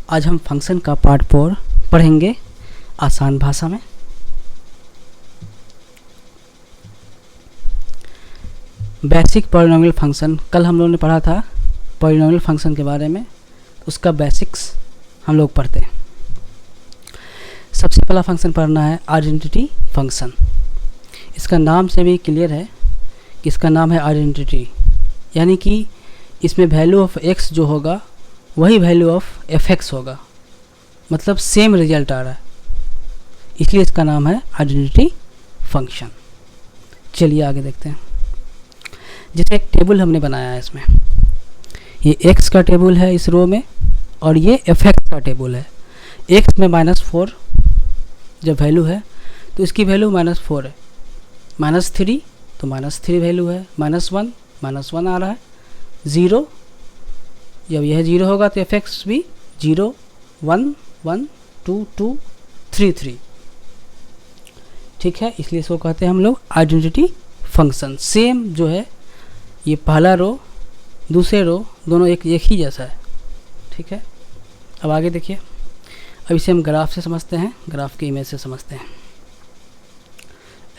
आज हम फंक्शन का पार्ट 4 पढ़ेंगे आसान भाषा में। बेसिक पॉलिनोमियल फंक्शन, कल हम लोगों ने पढ़ा था पॉलिनोमियल फंक्शन के बारे में, उसका बेसिक्स हम लोग पढ़ते हैं। सबसे पहला फंक्शन पढ़ना है आइडेंटिटी फंक्शन। इसका नाम से भी क्लियर है कि इसका नाम है आइडेंटिटी, यानी कि इसमें वैल्यू ऑफ एक्स जो होगा वही वैल्यू ऑफ एफ एक्स होगा, मतलब सेम रिजल्ट आ रहा है, इसलिए इसका नाम है आइडेंटिटी फंक्शन। चलिए आगे देखते हैं। जैसे एक टेबल हमने बनाया है, इसमें ये x का टेबल है इस रो में, और ये एफ एक्स का टेबल है। x में -4 जब वैल्यू है तो इसकी वैल्यू -4 है, -3 तो -3 वैल्यू है, -1 -1 आ रहा है, 0 जब यह 0 होगा तो एफ एक्स भी 0 1 1 2 2 3 3, ठीक है। इसलिए इसको कहते हैं हम लोग आइडेंटिटी फंक्शन। सेम जो है ये पहला रो दूसरे रो दोनों एक ही जैसा है, ठीक है। अब आगे देखिए, अब इसे हम ग्राफ से समझते हैं, ग्राफ की इमेज से समझते हैं।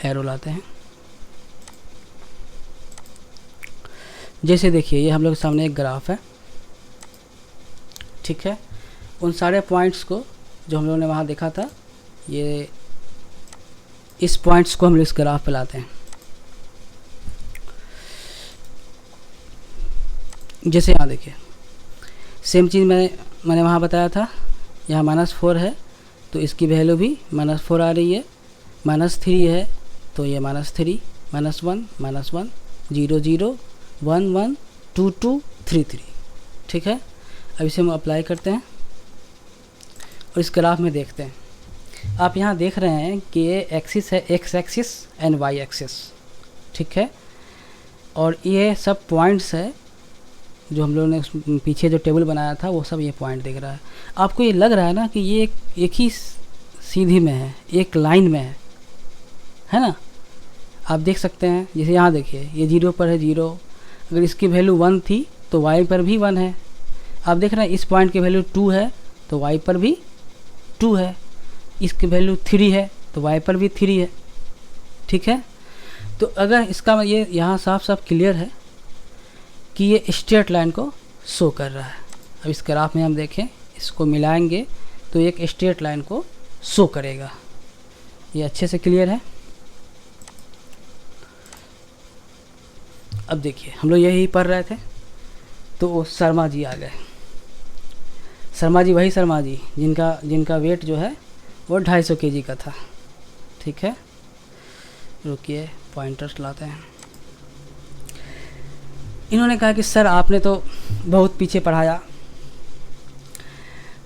एरो लाते हैं। जैसे देखिए ये हम लोग के सामने एक ग्राफ है, ठीक है। उन सारे पॉइंट्स को जो हम लोगों ने वहाँ देखा था, ये इस पॉइंट्स को हम लोग इस ग्राफ पे लाते हैं। जैसे यहाँ देखिए सेम चीज़ मैंने वहाँ बताया था, यहाँ -4 है तो इसकी वैल्यू भी -4 आ रही है, -3 है तो ये -3 -1 -1 0 0 1 1 2 2 3 3, ठीक है। अब इसे हम अप्लाई करते हैं और इस ग्राफ में देखते हैं। आप यहाँ देख रहे हैं कि ये एक्सिस है, X axis and Y axis, ठीक है। और ये सब पॉइंट्स है जो हम लोगों ने पीछे जो टेबल बनाया था वो सब ये पॉइंट दिख रहा है। आपको ये लग रहा है ना कि ये एक ही सीधी में है, एक लाइन में है ना। आप देख सकते हैं, जैसे यहाँ देखिए ये 0 पर है 0, अगर इसकी वैल्यू 1 थी तो y पर भी 1 है। आप देख रहे हैं इस पॉइंट की वैल्यू 2 है तो y पर भी 2 है, इसकी वैल्यू 3 है तो y पर भी 3 है, ठीक है। तो अगर इसका ये यहाँ साफ साफ क्लियर है कि ये स्ट्रेट लाइन को शो कर रहा है। अब इस ग्राफ में हम देखें, इसको मिलाएंगे तो एक स्ट्रेट लाइन को शो करेगा। ये अच्छे से क्लियर है। अब देखिए हम लोग यही पढ़ रहे थे तो वो शर्मा जी आ गए। शर्मा जी वही शर्मा जी जिनका वेट जो है वो 250 kg का था, ठीक है। रुकिए पॉइंटर्स लाते हैं। इन्होंने कहा कि सर आपने तो बहुत पीछे पढ़ाया,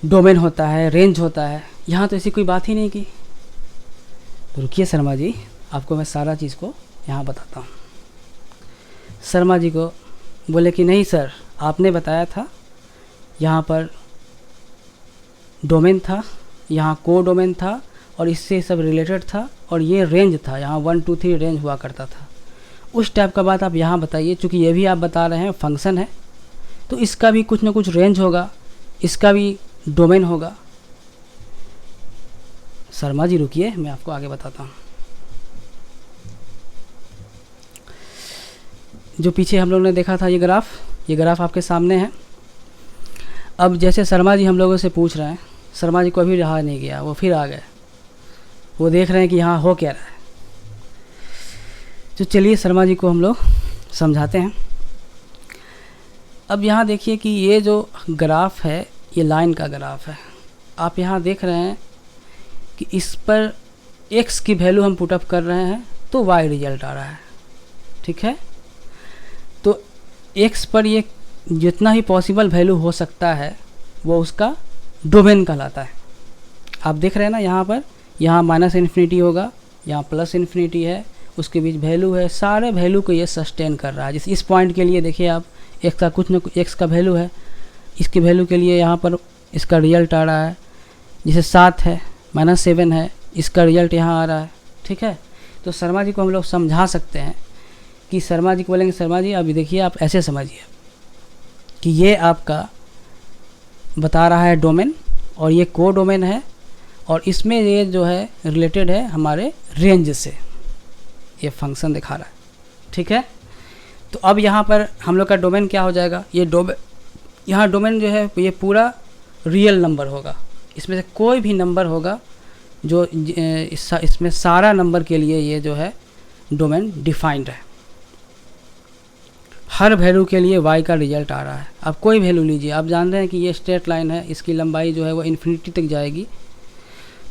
डोमेन होता है, रेंज होता है, यहाँ तो ऐसी कोई बात ही नहीं की। तो रुकिए शर्मा जी, आपको मैं सारा चीज़ को यहाँ बताता हूँ। शर्मा जी को बोले कि नहीं सर, आपने बताया था यहाँ पर डोमेन था, यहाँ को डोमेन था और इससे सब रिलेटेड था, और ये रेंज था, यहाँ 1 2 3 रेंज हुआ करता था। उस टाइप का बात आप यहाँ बताइए, चूँकि ये भी आप बता रहे हैं फंक्शन है तो इसका भी कुछ ना कुछ रेंज होगा, इसका भी डोमेन होगा। शर्मा जी रुकिए, मैं आपको आगे बताता हूँ। जो पीछे हम लोगों ने देखा था ये ग्राफ आपके सामने है। अब जैसे शर्मा जी हम लोगों से पूछ रहे हैं, शर्मा जी को अभी रहा नहीं गया, वो फिर आ गए, वो देख रहे हैं कि यहाँ हो क्या रहा है। तो चलिए शर्मा जी को हम लोग समझाते हैं। अब यहाँ देखिए कि ये जो ग्राफ है ये लाइन का ग्राफ है। आप यहाँ देख रहे हैं कि इस पर x की वैल्यू हम पुटअप कर रहे हैं तो y रिजल्ट आ रहा है, ठीक है। तो x पर ये जितना ही पॉसिबल वैल्यू हो सकता है वो उसका डोमेन कहलाता है। आप देख रहे हैं ना यहाँ पर, यहाँ -∞ होगा, यहाँ +∞ है, उसके बीच वैल्यू है, सारे वैल्यू को ये सस्टेन कर रहा है। जैसे इस पॉइंट के लिए देखिए आप x का कुछ न कुछ x का वैल्यू है, इसकी वैल्यू के लिए यहाँ पर इसका रिजल्ट आ रहा है। जैसे 7 है, -7 है, इसका रिजल्ट यहाँ आ रहा है, ठीक है। तो शर्मा जी को हम लोग समझा सकते हैं कि शर्मा जी को बोलेंगे शर्मा जी अभी देखिए आप ऐसे समझिए कि ये आपका बता रहा है डोमेन और ये को डोमेन है, और इसमें ये जो है रिलेटेड है हमारे रेंज से, ये फंक्शन दिखा रहा है। ठीक है, तो अब यहाँ पर हम लोग का डोमेन क्या हो जाएगा, ये यहाँ डोमेन जो है ये पूरा रियल नंबर होगा, इसमें से कोई भी नंबर होगा जो इसमें सारा नंबर के लिए ये जो है डोमेन डिफाइंड है। हर वैल्यू के लिए y का रिजल्ट आ रहा है। आप कोई वैल्यू लीजिए, आप जान रहे हैं कि ये स्ट्रेट लाइन है, इसकी लंबाई जो है वो इन्फिनिटी तक जाएगी,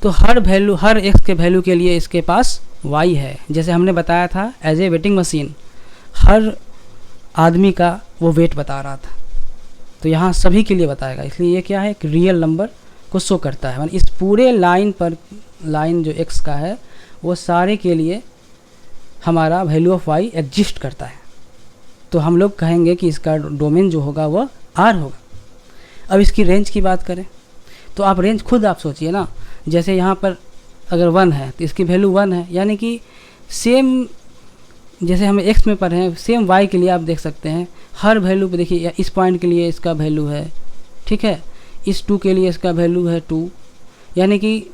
तो हर वैल्यू, हर x के वैल्यू के लिए इसके पास y है। जैसे हमने बताया था एज ए वेटिंग मशीन, हर आदमी का वो वेट बता रहा था, तो यहाँ सभी के लिए बताएगा, इसलिए ये क्या है, एक रियल नंबर को शो करता है। मतलब इस पूरे लाइन पर, लाइन जो x का है वो सारे के लिए हमारा वैल्यू ऑफ y एग्जिस्ट करता है, तो हम लोग कहेंगे कि इसका डोमेन जो होगा वह R होगा। अब इसकी रेंज की बात करें तो आप रेंज खुद आप सोचिए ना, जैसे यहाँ पर अगर 1 है तो इसकी वैल्यू 1 है, यानी कि सेम जैसे हमें x में पढ़े हैं सेम y के लिए आप देख सकते हैं, हर वैल्यू पे देखिए, इस पॉइंट के लिए इसका वैल्यू है, ठीक है, इस 2 के लिए इसका वैल्यू है 2, यानी कि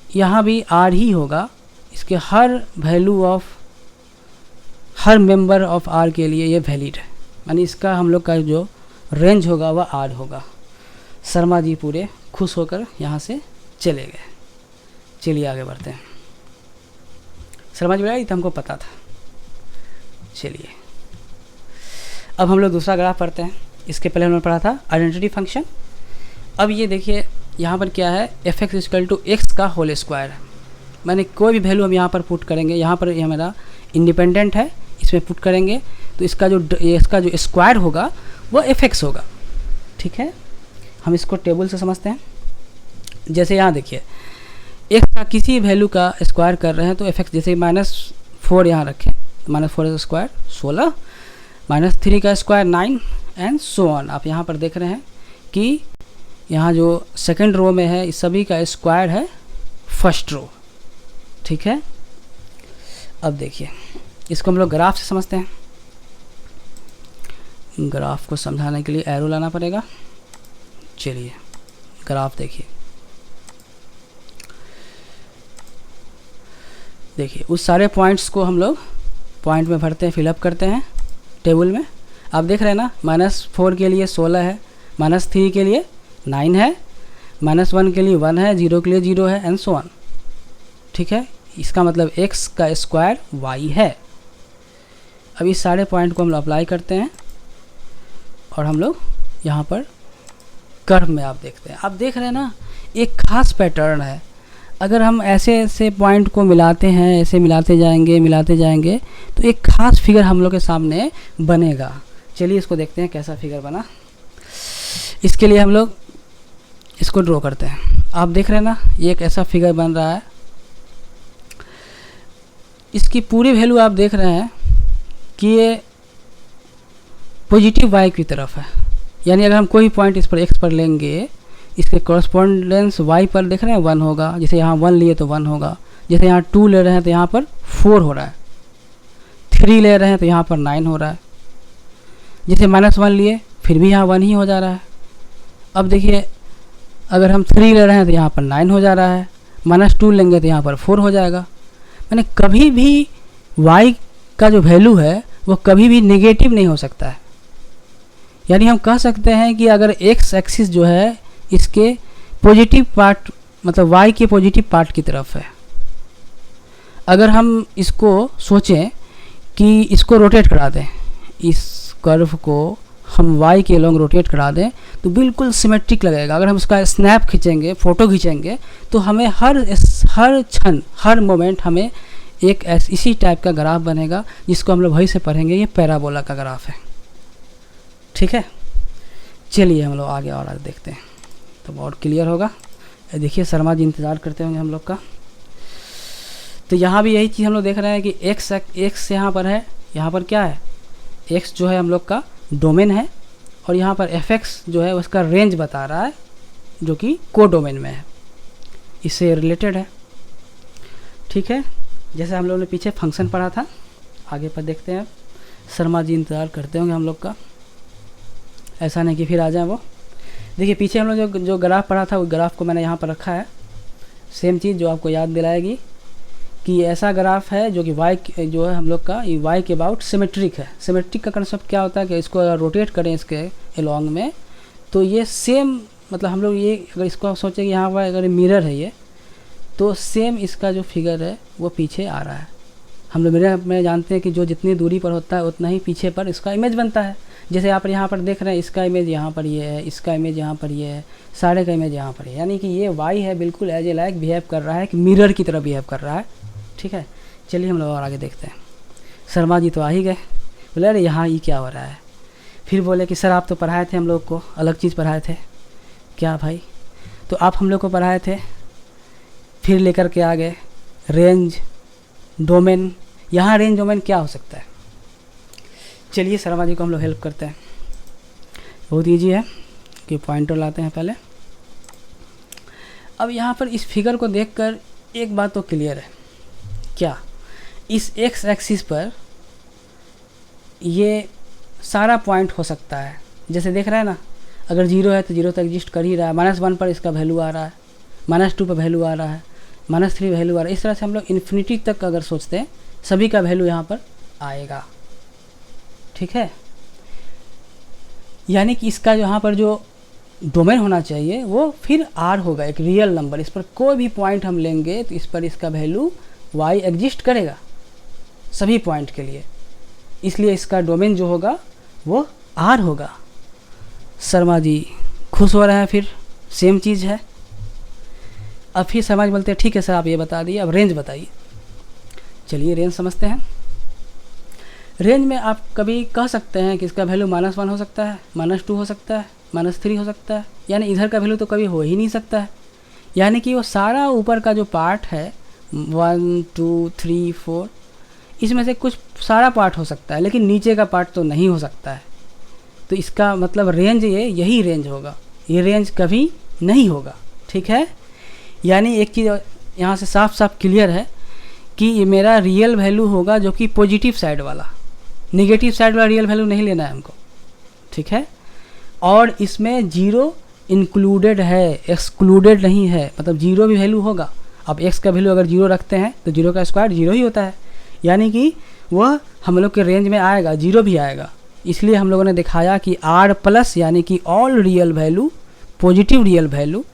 यहाँ भी R ही होगा, इसके हर वैल्यू ऑफ, हर मेंबर ऑफ R के लिए ये वैलिड है, यानी इसका हम लोग का जो रेंज होगा वह R होगा। शर्मा जी पूरे खुश होकर यहाँ से चले गए। चलिए आगे बढ़ते हैं। शर्मा जी बोला ये तो हमको पता था। चलिए अब हम लोग दूसरा ग्राफ पढ़ते हैं। इसके पहले हमने पढ़ा था आइडेंटिटी फंक्शन। अब ये देखिए यहाँ पर क्या है, F X equal to X का होल स्क्वायर। मैंने कोई भी वैल्यू हम यहाँ पर पुट करेंगे, यहाँ पर ये मेरा इंडिपेंडेंट है, इसमें पुट करेंगे तो इसका जो स्क्वायर होगा वो एफ एक्स होगा। ठीक है, हम इसको टेबल से समझते हैं। जैसे यहाँ देखिए एक्स का किसी वैल्यू का स्क्वायर कर रहे हैं तो एफ एक्स, जैसे -4 यहाँ रखें तो -4 का स्क्वायर 16, -3 का स्क्वायर 9 एंड सो ऑन। आप यहाँ पर देख रहे हैं कि यहाँ जो सेकंड रो में है इस सभी का स्क्वायर है फर्स्ट रो। ठीक है, अब देखिए इसको हम लोग ग्राफ से समझते हैं। ग्राफ को समझाने के लिए एरो लाना पड़ेगा। चलिए ग्राफ देखिए, उस सारे पॉइंट्स को हम लोग पॉइंट में भरते हैं, फिलअप करते हैं टेबल में। आप देख रहे हैं ना, -4 के लिए 16 है, -3 के लिए 9 है, -1 के लिए 1 है, 0 के लिए 0 है एंड सो ऑन। ठीक है, इसका मतलब x का स्क्वायर y है। अब इस सारे पॉइंट को हम लोग अप्लाई करते हैं और हम लोग यहाँ पर कर्व में आप देखते हैं, आप देख रहे हैं ना एक खास पैटर्न है। अगर हम ऐसे ऐसे पॉइंट को मिलाते हैं, ऐसे मिलाते जाएंगे तो एक खास फिगर हम लोग के सामने बनेगा। चलिए इसको देखते हैं कैसा फिगर बना। इसके लिए हम लोग इसको ड्रॉ करते हैं। आप देख रहे हैं ना ये एक ऐसा फिगर बन रहा है। इसकी पूरी वैल्यू आप देख रहे हैं कि ये पॉजिटिव y की तरफ है, यानी अगर हम कोई पॉइंट इस पर x पर लेंगे, इसके कॉरस्पॉन्डेंस y पर देख रहे हैं 1 होगा। जैसे यहाँ 1 लिए तो 1 होगा, जैसे यहाँ 2 ले रहे हैं तो यहाँ पर 4 हो रहा है, 3 ले रहे हैं तो यहाँ पर 9 हो रहा है, जैसे -1 लिए फिर भी यहाँ 1 ही हो जा रहा है। अब देखिए अगर हम 3 ले रहे हैं तो यहाँ पर 9 हो जा रहा है, -2 लेंगे तो यहाँ पर 4 हो जाएगा। मैंने कभी भी y का जो वैल्यू है वो कभी भी नेगेटिव नहीं हो सकता है। यानी हम कह सकते हैं कि अगर x एक्सिस जो है इसके पॉजिटिव पार्ट, मतलब y के पॉजिटिव पार्ट की तरफ है। अगर हम इसको सोचें कि इसको रोटेट करा दें, इस कर्व को हम y के लॉन्ग रोटेट करा दें तो बिल्कुल सिमेट्रिक लगेगा। अगर हम उसका स्नैप खींचेंगे, फ़ोटो खींचेंगे तो हमें हर क्षण, हर मोमेंट हमें एक इसी टाइप का ग्राफ बनेगा, जिसको हम लोग वही से पढ़ेंगे ये पैराबोला का ग्राफ है। ठीक है, चलिए हम लोग आगे और आगे देखते हैं तो बहुत क्लियर होगा। देखिए शर्मा जी इंतज़ार करते होंगे हम लोग का। तो यहाँ भी यही चीज़ हम लोग देख रहे हैं कि x यहाँ पर है, यहाँ पर क्या है, x जो है हम लोग का डोमेन है, और यहाँ पर fx जो है उसका रेंज बता रहा है जो कि को डोमेन में है, इससे रिलेटेड है। ठीक है, जैसे हम लोगों ने पीछे फंक्शन पढ़ा था, आगे पर देखते हैं। शर्मा जी इंतज़ार करते होंगे हम लोग का, ऐसा नहीं कि फिर आ जाए वो। देखिए पीछे हम लोग जो ग्राफ पढ़ा था, वो ग्राफ को मैंने यहाँ पर रखा है। सेम चीज़ जो आपको याद दिलाएगी कि ऐसा ग्राफ है जो कि वाई जो है हम लोग का, ये वाई के अबाउट सिमेट्रिक है। सिमेट्रिक का कंसेप्ट क्या होता है कि इसको अगर रोटेट करें इसके अलॉन्ग में, तो ये सेम, मतलब हम लोग ये अगर इसको सोचें कि यहाँ पर अगर मिरर है ये, तो सेम इसका जो फिगर है वो पीछे आ रहा है। हम लोग मिरर में जानते हैं कि जो जितनी दूरी पर होता है उतना ही पीछे पर इसका इमेज बनता है। जैसे यहाँ पर देख रहे हैं, इसका इमेज यहाँ पर ये है, इसका इमेज यहाँ पर ये है, सारे का इमेज यहाँ पर है। यानी कि ये वाई है बिल्कुल एज ए लाइक बिहेव कर रहा है, कि मिरर की तरह बिहेव कर रहा है। ठीक है, चलिए हम लोग और आगे देखते हैं। शर्मा जी तो आ ही गए। बोले अरे यहाँ ये क्या हो रहा है। फिर बोले कि सर आप तो पढ़ाए थे हम लोग को, अलग चीज़ पढ़ाए थे। क्या भाई? तो आप हम लोग को पढ़ाए थे, फिर लेकर के आ गए रेंज डोमेन। यहाँ रेंज डोमेन क्या हो सकता है? चलिए शर्मा जी को हम लोग हेल्प करते हैं। बहुत ईजी है कि पॉइंटर लाते हैं पहले। अब यहाँ पर इस फिगर को देखकर एक बात तो क्लियर है। क्या? इस एक्स एक्सिस पर ये सारा पॉइंट हो सकता है। जैसे देख रहे हैं ना, अगर 0 है तो 0 तक एग्जिस्ट कर ही रहा है। -1 पर इसका वैल्यू आ रहा है, -2 पर वैल्यू आ रहा है, -3 वैल्यू आ रहा है। इस तरह से हम लोग इन्फिनिटी तक अगर सोचते हैं, सभी का वैल्यू यहाँ पर आएगा। ठीक है, यानी कि इसका यहाँ पर जो डोमेन होना चाहिए वो फिर r होगा, एक रियल नंबर। इस पर कोई भी पॉइंट हम लेंगे तो इस पर इसका वैल्यू y एग्जिस्ट करेगा सभी पॉइंट के लिए। इसलिए इसका डोमेन जो होगा वो r होगा। शर्मा जी खुश हो रहे हैं। फिर सेम चीज़ है। अब फिर शर्मा जी बोलते हैं ठीक है सर आप ये बता दिए, अब रेंज बताइए। चलिए रेंज समझते हैं। रेंज में आप कभी कह सकते हैं कि इसका वैल्यू -1 हो सकता है, -2 हो सकता है, -3 हो सकता है। यानी इधर का वैल्यू तो कभी हो ही नहीं सकता है। यानी कि वो सारा ऊपर का जो पार्ट है 1 2 3 4, इसमें से कुछ सारा पार्ट हो सकता है, लेकिन नीचे का पार्ट तो नहीं हो सकता है। तो इसका मतलब रेंज यही रेंज होगा, ये रेंज कभी नहीं होगा। ठीक है, यानी एक चीज़ यहाँ से साफ साफ क्लियर है कि ये मेरा रियल वैल्यू होगा जो कि पॉजिटिव साइड वाला। नेगेटिव साइड वाला रियल वैल्यू नहीं लेना है हमको। ठीक है, और इसमें 0 इंक्लूडेड है, एक्सक्लूडेड नहीं है। मतलब 0 भी वैल्यू होगा। अब x का वैल्यू अगर 0 रखते हैं तो 0 का स्क्वायर 0 ही होता है। यानी कि वह हम लोग के रेंज में आएगा, 0 भी आएगा। इसलिए हम लोगों ने दिखाया कि r प्लस यानी कि all real value, positive real value,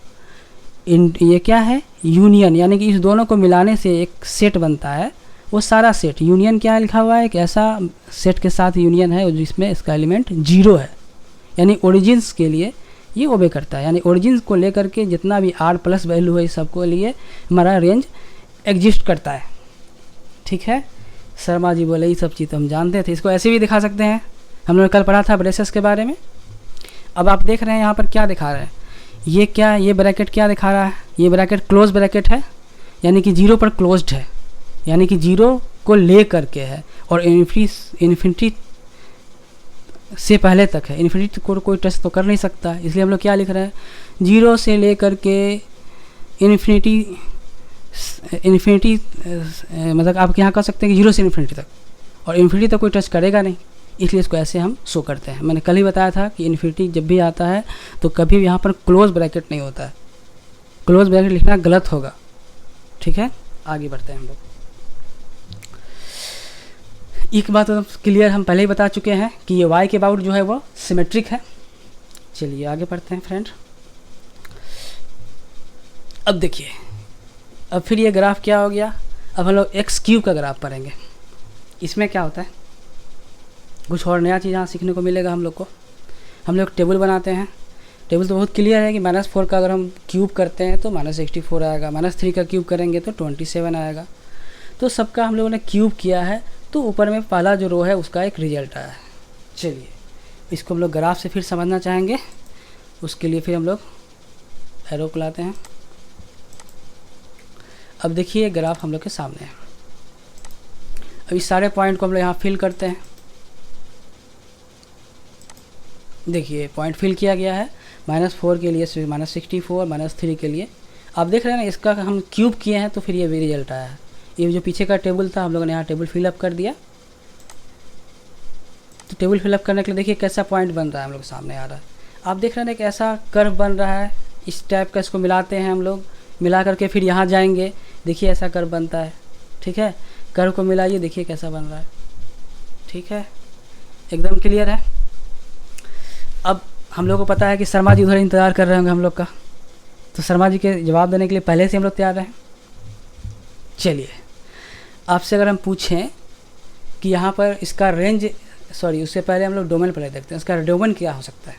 ये क्या है? यूनियन। यानी कि इस दोनों को मिलाने से एक सेट बनता है। वो सारा सेट यूनियन क्या है लिखा हुआ है? एक ऐसा सेट के साथ यूनियन है जिसमें इसका एलिमेंट 0 है। यानी ओरिजिन्स के लिए ये ओबे करता है। यानी ओरिजिन्स को लेकर के जितना भी r प्लस वैल्यू है, इस सबको लिए हमारा रेंज एग्जिस्ट करता है। ठीक है, शर्मा जी बोले ये सब चीज़ तो हम जानते थे, इसको ऐसे भी दिखा सकते हैं। हम लोगों ने कल पढ़ा था ब्रेसेस के बारे में। अब आप देख रहे हैं यहाँ पर क्या दिखा रहा है, ये क्या, ये ब्रैकेट क्या दिखा रहा है? ये ब्रैकेट क्लोज ब्रैकेट है, यानी कि 0 पर क्लोज्ड है, यानी कि 0 को ले करके है, और इन्फिनिटी से पहले तक है। इन्फिनिटी को कोई टच तो कर नहीं सकता, इसलिए हम लोग क्या लिख रहे हैं? 0 से ले करके इन्फिनिटी मतलब आप यहाँ कह सकते हैं कि 0 से इन्फिनिटी तक, और इन्फिनिटी तक कोई टच करेगा नहीं, इसलिए इसको ऐसे हम शो करते हैं। मैंने कल ही बताया था कि इन्फिनिटी जब भी आता है तो कभी भी यहाँ पर क्लोज ब्रैकेट नहीं होता है। क्लोज ब्रैकेट लिखना गलत होगा। ठीक है, आगे बढ़ते हैं हम लोग। एक बात तो क्लियर हम पहले ही बता चुके हैं कि ये y के अबाउट जो है वो सिमेट्रिक है। चलिए आगे बढ़ते हैं फ्रेंड। अब देखिए, अब फिर ये ग्राफ क्या हो गया? अब हम लोग x³ का ग्राफ पढ़ेंगे। इसमें क्या होता है? कुछ और नया चीज़ यहाँ सीखने को मिलेगा हम लोग को। हम लोग टेबल बनाते हैं। टेबल तो बहुत क्लियर है कि -4 का अगर हम क्यूब करते हैं तो -64 आएगा, -3 का क्यूब करेंगे तो 27 आएगा। तो सबका हम लोगों ने क्यूब किया है, तो ऊपर में पहला जो रो है उसका एक रिजल्ट आया है। चलिए इसको हम लोग ग्राफ से फिर समझना चाहेंगे। उसके लिए फिर हम लोग एरो को लाते हैं। अब देखिए ग्राफ हम लोग के सामने है। अब इस सारे पॉइंट को हम लोग यहाँ फिल करते हैं। देखिए पॉइंट फिल किया गया है। -4 के लिए -64, -3 के लिए। आप देख रहे हैं ना, इसका हम क्यूब किए हैं तो फिर ये भी रिजल्ट आया है। ये जो पीछे का टेबल था हम लोगों ने यहाँ टेबल फिलअप कर दिया। तो टेबल फिलअप करने के लिए देखिए कैसा पॉइंट बन रहा है हम लोग सामने आ रहा है। आप देख रहे हैं एक ऐसा कर्व बन रहा है, इस टाइप का इसको मिलाते हैं हम लोग, मिला करके फिर यहाँ जाएंगे, देखिए ऐसा कर्व बनता है। ठीक है, कर्व को मिलाइए, देखिए कैसा बन रहा है। ठीक है, एकदम क्लियर है। अब हम लोग को पता है कि शर्मा जी उधर इंतज़ार कर रहे होंगे हम लोग का, तो शर्मा जी के जवाब देने के लिए पहले से हम लोग तैयार रहें। चलिए, आपसे अगर हम पूछें कि यहाँ पर इसका रेंज, सॉरी उससे पहले हम लोग डोमेन पहले देखते हैं, इसका डोमेन क्या हो सकता है।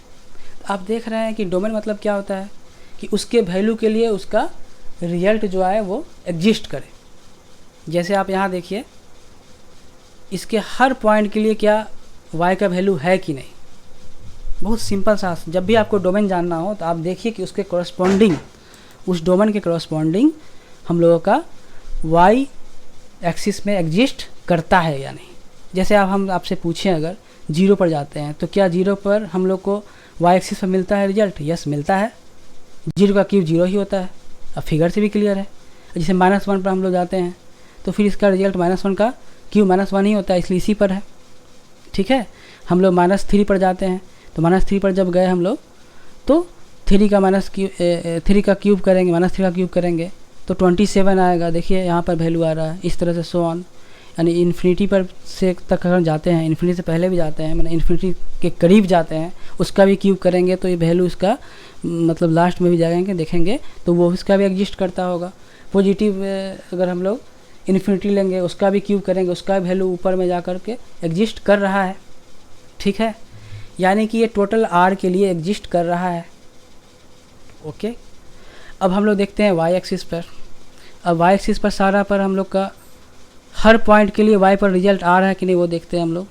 तो आप देख रहे हैं कि डोमेन मतलब क्या होता है कि उसके वैल्यू के लिए उसका रिजल्ट जो है वो एग्जिस्ट करे। जैसे आप यहाँ देखिए, इसके हर पॉइंट के लिए क्या y का वैल्यू है कि नहीं। बहुत सिंपल सा, जब भी आपको डोमेन जानना हो तो आप देखिए कि उसके कॉरस्पॉन्डिंग, उस डोमेन के कॉरस्पॉन्डिंग हम लोगों का y एक्सिस में एग्जिस्ट करता है या नहीं। जैसे हम आपसे पूछें अगर 0 पर जाते हैं तो क्या 0 पर हम लोग को y एक्सिस पर मिलता है रिजल्ट? यस, मिलता है। 0 का क्यूब 0 ही होता है। अब फिगर से भी क्लियर है। जैसे -1 पर हम लोग जाते हैं तो फिर इसका रिजल्ट -1 का क्यूब -1 ही होता है, इसलिए इसी पर है। ठीक है, हम लोग -3 पर जाते हैं तो -3 पर जब गए हम लोग तो 3 का क्यूब करेंगे, -3 का क्यूब करेंगे तो 27 आएगा। देखिए यहाँ पर वैल्यू आ रहा है, इस तरह से सो ऑन, यानी इन्फिनिटी पर से तक अगर जाते हैं, इन्फिनिटी से पहले भी जाते हैं, मैंने इन्फिनिटी के करीब जाते हैं, उसका भी क्यूब करेंगे तो ये वैल्यू इसका मतलब लास्ट में भी जाएंगे देखेंगे तो वो इसका भी एग्जिस्ट करता होगा। पॉजिटिव अगर हम लोग इन्फिनिटी लेंगे, उसका भी क्यूब करेंगे, उसका वैल्यू ऊपर में जा कर के एग्जिस्ट कर रहा है। ठीक है, यानी कि ये टोटल आर के लिए एग्जिस्ट कर रहा है। ओके, अब हम लोग देखते हैं वाई एक्सिस पर। अब वाई एक्सिस पर सारा पर हम लोग का हर पॉइंट के लिए वाई पर रिजल्ट आ रहा है कि नहीं वो देखते हैं हम लोग।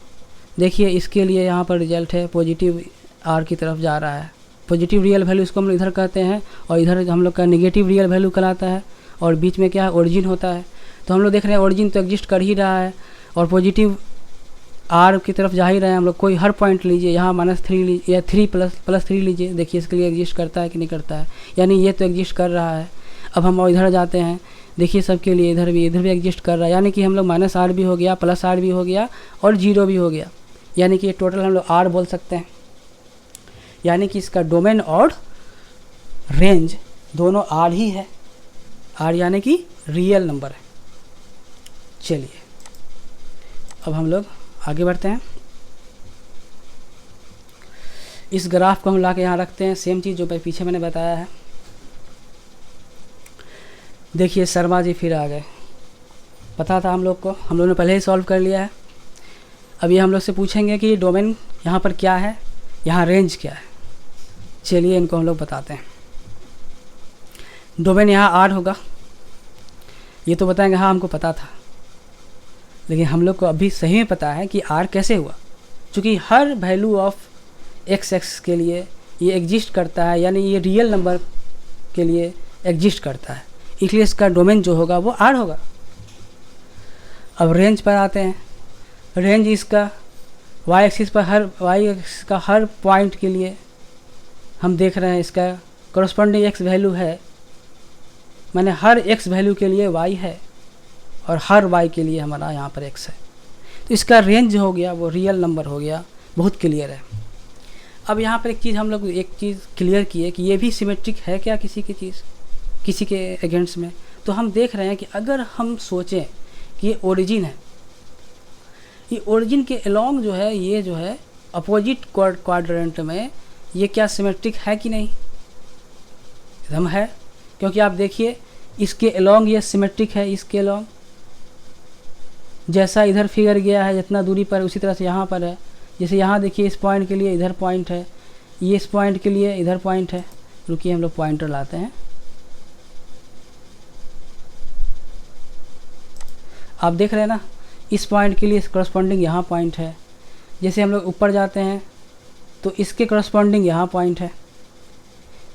देखिए इसके लिए यहाँ पर रिजल्ट है पॉजिटिव आर की तरफ जा रहा है। पॉजिटिव रियल वैल्यू इसको हम लोग इधर कहते हैं और इधर हम लोग का नेगेटिव रियल वैल्यू कहलाता है और बीच में क्या है, ओरिजिन होता है। तो हम लोग देख रहे हैं ओरिजिन तो एग्जिस्ट कर ही रहा है और पॉजिटिव आर की तरफ जा ही रहे हैं हम लोग। कोई हर पॉइंट लीजिए, यहाँ -3 लीजिए या 3 + 3 लीजिए, देखिए इसके लिए एग्जिस्ट करता है कि नहीं करता है, यानी ये तो एग्जिस्ट कर रहा है। अब हम इधर जाते हैं, देखिए सबके लिए इधर भी एग्जिस्ट कर रहा है, यानी कि हम लोग -r भी हो गया, +r भी हो गया और 0 भी हो गया, यानी कि टोटल हम लोग r बोल सकते हैं। यानी कि इसका डोमेन और रेंज दोनों r ही है, r यानी कि रियल नंबर है। चलिए अब हम लोग आगे बढ़ते हैं। इस ग्राफ को हम ला के यहाँ रखते हैं, सेम चीज़ जो पीछे मैंने बताया है। देखिए शर्मा जी फिर आ गए, पता था हम लोग को, हम लोगों ने पहले ही सॉल्व कर लिया है। अब ये हम लोग से पूछेंगे कि डोमेन यहाँ पर क्या है, यहाँ रेंज क्या है। चलिए इनको हम लोग बताते हैं। डोमेन यहाँ R होगा, ये तो बताएंगे हाँ हमको पता था, लेकिन हम लोग को अभी सही में पता है कि R कैसे हुआ, क्योंकि हर वैल्यू ऑफ x के लिए ये एग्जिस्ट करता है, यानी ये रियल नंबर के लिए एग्जिस्ट करता है, इसलिए इसका डोमेन जो होगा वो R होगा। अब रेंज पर आते हैं। रेंज इसका y एक्सिस पर का हर पॉइंट के लिए हम देख रहे हैं इसका कॉरस्पॉन्डिंग x वैल्यू है, माने हर x वैल्यू के लिए y है और हर y के लिए हमारा यहाँ पर x है, तो इसका रेंज हो गया वो रियल नंबर हो गया। बहुत क्लियर है। अब यहाँ पर एक चीज़ क्लियर की है कि ये भी सिमेट्रिक है क्या किसी की चीज़, किसी के अगेंस्ट में। तो हम देख रहे हैं कि अगर हम सोचें कि ये ओरिजिन है, ये ओरिजिन के अलोंग जो है, ये जो है अपोजिट क्वाड्रेंट में, ये क्या सिमेट्रिक है कि नहीं? एकदम है, क्योंकि आप देखिए इसके अलोंग ये सिमेट्रिक है, इसके अलोंग जैसा इधर फिगर गया है जितना दूरी पर, उसी तरह से यहाँ पर है। जैसे यहाँ देखिए इस पॉइंट के लिए इधर पॉइंट है, ये इस पॉइंट के लिए इधर पॉइंट है। रुकिए हम लोग पॉइंटर लाते हैं। आप देख रहे हैं ना, इस पॉइंट के लिए करस्पॉन्डिंग यहाँ पॉइंट है। जैसे हम लोग ऊपर जाते हैं तो इसके करस्पॉन्डिंग यहाँ पॉइंट है।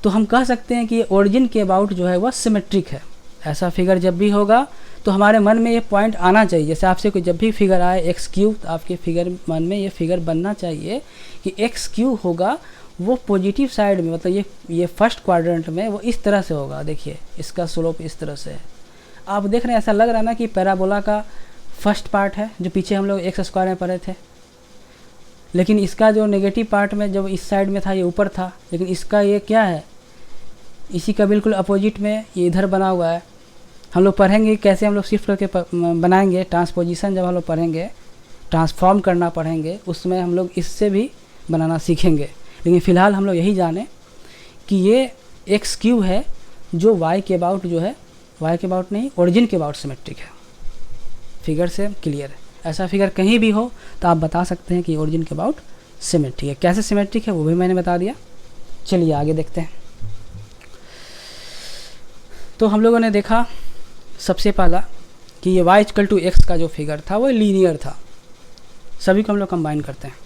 तो हम कह सकते हैं कि ये ओरिजिन के अबाउट जो है वह सिमेट्रिक है। ऐसा फिगर जब भी होगा तो हमारे मन में ये पॉइंट आना चाहिए। जैसे आपसे कोई जब भी फिगर आए x3, तो आपके फिगर मन में ये फिगर बनना चाहिए कि x3 होगा वो पॉजिटिव साइड में, मतलब ये फर्स्ट क्वाड्रेंट में वो इस तरह से होगा। देखिए इसका स्लोप इस तरह से है। आप देख रहे हैं, ऐसा लग रहा है ना कि पैराबोला का फर्स्ट पार्ट है जो पीछे हम लोग x² में पढ़े थे। लेकिन इसका जो नेगेटिव पार्ट में जब इस साइड में था ये ऊपर था, लेकिन इसका ये क्या है, इसी का बिल्कुल अपोजिट में ये इधर बना हुआ है। हम लोग पढ़ेंगे कैसे हम लोग शिफ्ट करके बनाएंगे, ट्रांसपोजिशन जब हम लोग पढ़ेंगे, ट्रांसफॉर्म करना पढ़ेंगे, उसमें हम लोग इससे भी बनाना सीखेंगे। लेकिन फ़िलहाल हम लोग यही जाने कि ये एक्स क्यूब है जो वाई के अबाउट जो है, वाई के अबाउट नहीं, ओरिजिन के अबाउट सिमेट्रिक है। फिगर से क्लियर है। ऐसा फिगर कहीं भी हो तो आप बता सकते हैं कि ओरिजिन के अबाउट सिमेट्रिक है। कैसे सिमेट्रिक है वो भी मैंने बता दिया। चलिए आगे देखते हैं। तो हम लोगों ने देखा सबसे पहला कि ये y इक्वल टू एक्स का जो फिगर था वो लीनियर था, सभी को हम लोग कंबाइन करते हैं।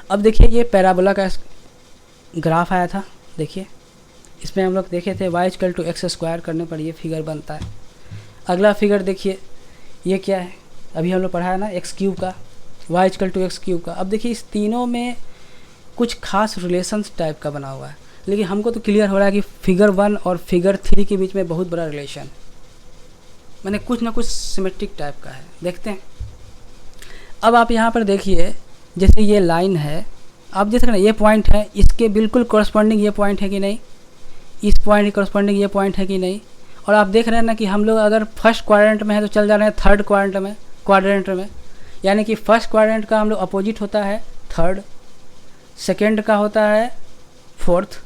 अब देखिए ये पैराबोला का ग्राफ आया था, देखिए इसमें हम लोग देखे थे y equal to x square करने पर ये फिगर बनता है। अगला फिगर देखिए ये क्या है, अभी हम लोग पढ़ा है ना एक्स क्यूब का, y equal to X cube का। अब देखिए इस तीनों में कुछ खास रिलेशंस टाइप का बना हुआ है, लेकिन हमको तो क्लियर हो रहा है कि फिगर 1 और फिगर 3 के बीच में बहुत बड़ा रिलेशन, मैंने कुछ ना कुछ सिमेट्रिक टाइप का है। देखते हैं। अब आप यहाँ पर देखिए जैसे ये लाइन है, आप देख सकते हैं ये पॉइंट है, इसके बिल्कुल कॉरस्पॉन्डिंग ये पॉइंट है कि नहीं, इस पॉइंट के कॉरस्पॉन्डिंग ये पॉइंट है कि नहीं। और आप देख रहे हैं ना कि हम लोग अगर फर्स्ट क्वाड्रेंट में है तो चल जा रहे हैं थर्ड क्वाड्रेंट में, यानी कि फर्स्ट क्वाड्रेंट का हम लोग अपोजिट होता है थर्ड, सेकेंड का होता है फोर्थ।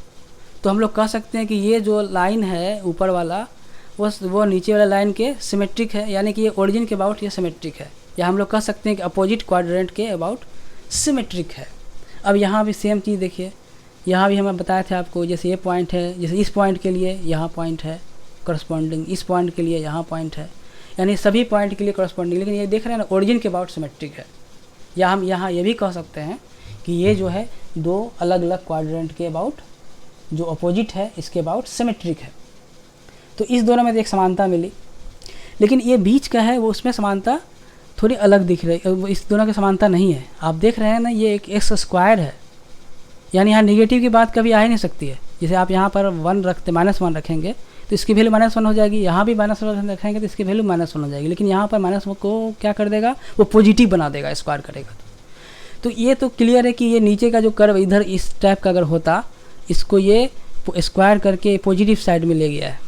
तो हम लोग कह सकते हैं कि ये जो लाइन है ऊपर वाला वो नीचे वाला लाइन के सिमेट्रिक है, यानी कि ये ओरिजिन के अबाउट ये सिमेट्रिक है, या हम लोग कह सकते हैं कि अपोजिट क्वाड्रेंट के अबाउट सिमेट्रिक है। अब यहाँ भी सेम चीज़ देखिए, यहाँ भी हमें बताया था आपको, जैसे ये पॉइंट है, जैसे इस पॉइंट के लिए यहाँ पॉइंट है करस्पॉन्डिंग, इस पॉइंट के लिए यहाँ पॉइंट है, यानी सभी पॉइंट के लिए करस्पॉन्डिंग। लेकिन ये देख रहे हैं ना ओरिजिन के अबाउट सिमेट्रिक है। या हम यहाँ ये भी कह सकते हैं कि ये जो है दो अलग अलग क्वाड्रेंट के अबाउट जो अपोजिट है इसके अबाउट सिमेट्रिक है। तो इस दोनों में एक समानता मिली, लेकिन ये बीच का है वो उसमें समानता थोड़ी अलग दिख रही है, इस दोनों की समानता नहीं है। आप देख रहे हैं ना ये एक एक्स स्क्वायर है, यानी यहाँ नेगेटिव की बात कभी आ ही नहीं सकती है। जैसे आप यहाँ पर 1 रखते -1 रखेंगे तो इसकी वैल्यू -1 हो जाएगी, यहाँ भी -1 रखेंगे तो इसकी वैल्यू -1 हो जाएगी, लेकिन यहाँ पर -1 को क्या कर देगा, वो पॉजिटिव बना देगा, स्क्वायर करेगा। तो ये तो क्लियर है कि ये नीचे का जो कर्व इधर इस टाइप का अगर होता, इसको ये स्क्वायर करके पॉजिटिव साइड में ले गया है।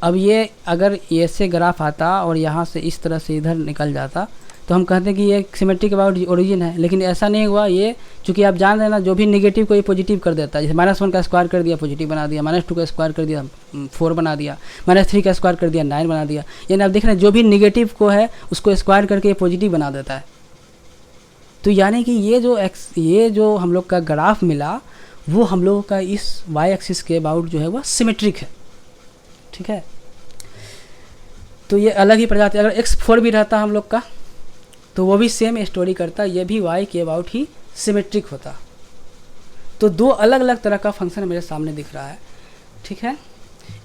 अब ये अगर ये से ग्राफ आता और यहाँ से इस तरह से इधर निकल जाता तो हम कहते हैं कि ये सिमेट्रिक अबाउट ओरिजिन है, लेकिन ऐसा नहीं हुआ। ये चूँकि आप जान रहे हैं ना, जो भी नेगेटिव को ये पॉजिटिव कर देता है। जैसे -1 का स्क्वायर कर दिया पॉजिटिव बना दिया, -2 का स्क्वायर कर दिया 4 बना दिया, -3 का स्क्वायर कर दिया 9 बना दिया। यानी आप देख रहे हैं जो भी नेगेटिव को है उसको स्क्वायर करके ये पॉजिटिव बना देता है। तो यानी कि ये जो हम लोग का ग्राफ मिला वो हम लोगों का इस वाई एक्सिस के अबाउट जो है वह सिमेट्रिक है, ठीक है। तो ये अलग ही प्रजाति, अगर x4 भी रहता हम लोग का तो वो भी सेम स्टोरी करता, ये भी y के अबाउट ही सिमेट्रिक होता। तो दो अलग अलग तरह का फंक्शन मेरे सामने दिख रहा है, ठीक है।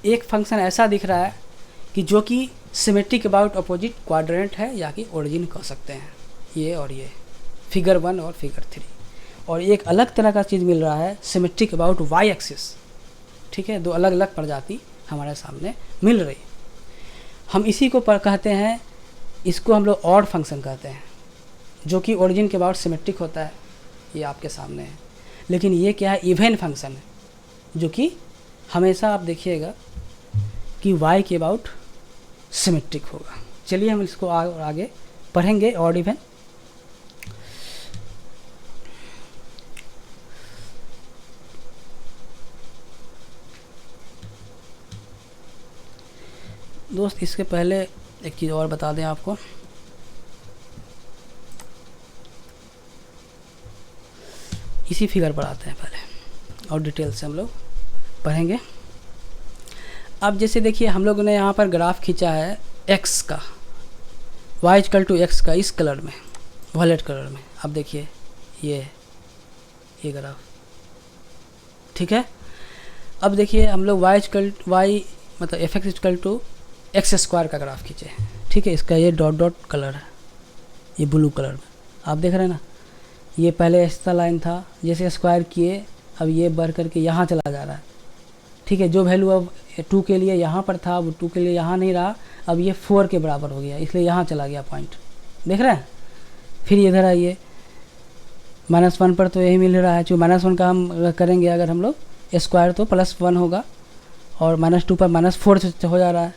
एक फंक्शन ऐसा दिख रहा है कि जो कि सिमेट्रिक अबाउट अपोजिट क्वाड्रेंट है, या कि ओरिजिन कह सकते हैं, ये और ये फिगर 1 और फिगर 3। और एक अलग तरह का चीज़ मिल रहा है सिमेट्रिक अबाउट वाई एक्सिस, ठीक है। दो अलग अलग प्रजाति हमारे सामने मिल रही। हम इसी को कहते हैं, इसको हम लोग ऑड फंक्शन कहते हैं, जो कि ओरिजिन के अबाउट सिमेट्रिक होता है, ये आपके सामने है। लेकिन ये क्या है, इवन फंक्शन है, जो कि हमेशा आप देखिएगा कि वाई के अबाउट सिमेट्रिक होगा। चलिए हम इसको आगे पढ़ेंगे ऑड इवन। दोस्त इसके पहले एक चीज़ और बता दें आपको, इसी फिगर पर आते हैं पहले और डिटेल से हम लोग पढ़ेंगे। अब जैसे देखिए हम लोगों ने यहाँ पर ग्राफ खींचा है x का, y इक्वल टू x का, इस कलर में, वॉलेट कलर में। अब देखिए ये ग्राफ, ठीक है। अब देखिए हम लोग y मतलब fx equal to x square का ग्राफ खींचे, ठीक है। इसका ये डॉट डॉट कलर है, ये ब्लू कलर में आप देख रहे हैं ना। ये पहले ऐसा लाइन था, जैसे स्क्वायर किए अब ये बढ़ करके यहाँ चला जा रहा है, ठीक है। जो वैल्यू अब 2 के लिए यहाँ पर था वो 2 के लिए यहाँ नहीं रहा, अब ये 4 के बराबर हो गया, इसलिए यहाँ चला गया पॉइंट, देख रहे हैं। फिर इधर आइए, -1 पर तो यही मिल रहा है। जो -1 का हम करेंगे अगर हम लोग स्क्वायर तो +1 होगा, और -2 पर -4 हो जा रहा है,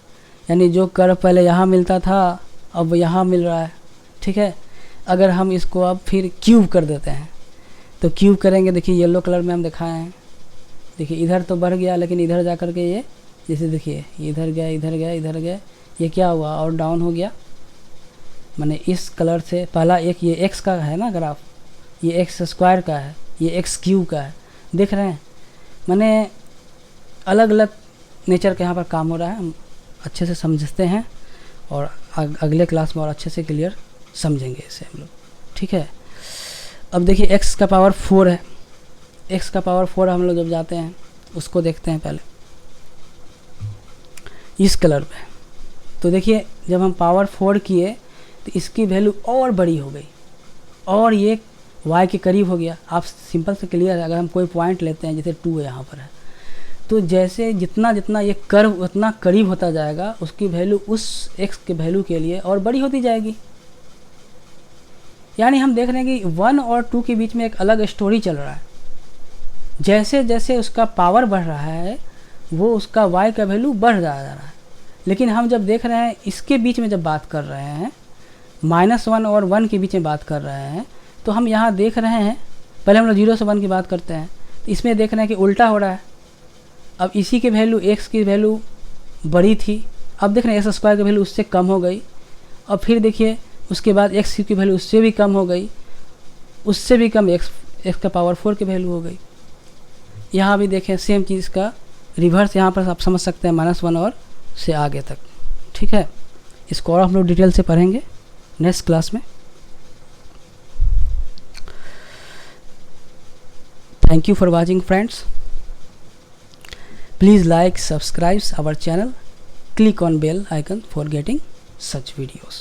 यानी जो कर्व पहले यहाँ मिलता था अब यहाँ मिल रहा है। ठीक है, अगर हम इसको अब फिर क्यूब कर देते हैं, तो क्यूब करेंगे, देखिए येलो कलर में हम दिखाए हैं, देखिए इधर तो बढ़ गया, लेकिन इधर जा कर के ये जैसे देखिए इधर गया इधर गया इधर गया, ये क्या हुआ और डाउन हो गया। मैंने इस कलर से पहला एक ये एक्स का है ना ग्राफ, ये एक्स स्क्वायर का है, ये एक्स क्यूब का है, देख रहे हैं। मैंने अलग अलग नेचर के यहाँ पर काम हो रहा है, हम अच्छे से समझते हैं और अगले क्लास में और अच्छे से क्लियर समझेंगे इसे हम लोग। ठीक है, अब देखिए x का पावर 4 है, x का पावर 4 हम लोग जब जाते हैं उसको देखते हैं पहले इस कलर पे। तो देखिए जब हम पावर 4 किए तो इसकी वैल्यू और बड़ी हो गई और ये y के करीब हो गया। आप सिंपल से क्लियर है, अगर हम कोई पॉइंट लेते हैं जैसे 2 यहाँ पर है, तो जैसे जितना जितना ये कर्व उतना करीब होता जाएगा उसकी वैल्यू उस x के वैल्यू के लिए और बड़ी होती जाएगी। यानी हम देख रहे हैं कि 1 और 2 के बीच में एक अलग स्टोरी चल रहा है। जैसे जैसे उसका पावर बढ़ रहा है वो उसका y का वैल्यू बढ़ जा रहा है, लेकिन हम जब देख रहे हैं इसके बीच में जब बात कर रहे हैं, -1 और 1 के बीच में बात कर रहे हैं, तो हम यहाँ देख रहे हैं, पहले हम लोग 0 से 1 की बात करते हैं, तो इसमें देख रहे हैं कि उल्टा हो रहा है। अब इसी के वैल्यू x की वैल्यू बड़ी थी, अब देख रहे हैं एक्स स्क्वायर की वैल्यू उससे कम हो गई, और फिर देखिए उसके बाद एक्स की वैल्यू उससे भी कम हो गई, उससे भी कम एक्स का पावर 4 की वैल्यू हो गई। यहाँ भी देखें सेम चीज़ का रिवर्स यहाँ पर आप समझ सकते हैं -1 और से आगे तक। ठीक है, इसको और हम लोग डिटेल से पढ़ेंगे नेक्स्ट क्लास में। Thank you for watching friends, please like, subscribe our channel, click on bell icon for getting such videos.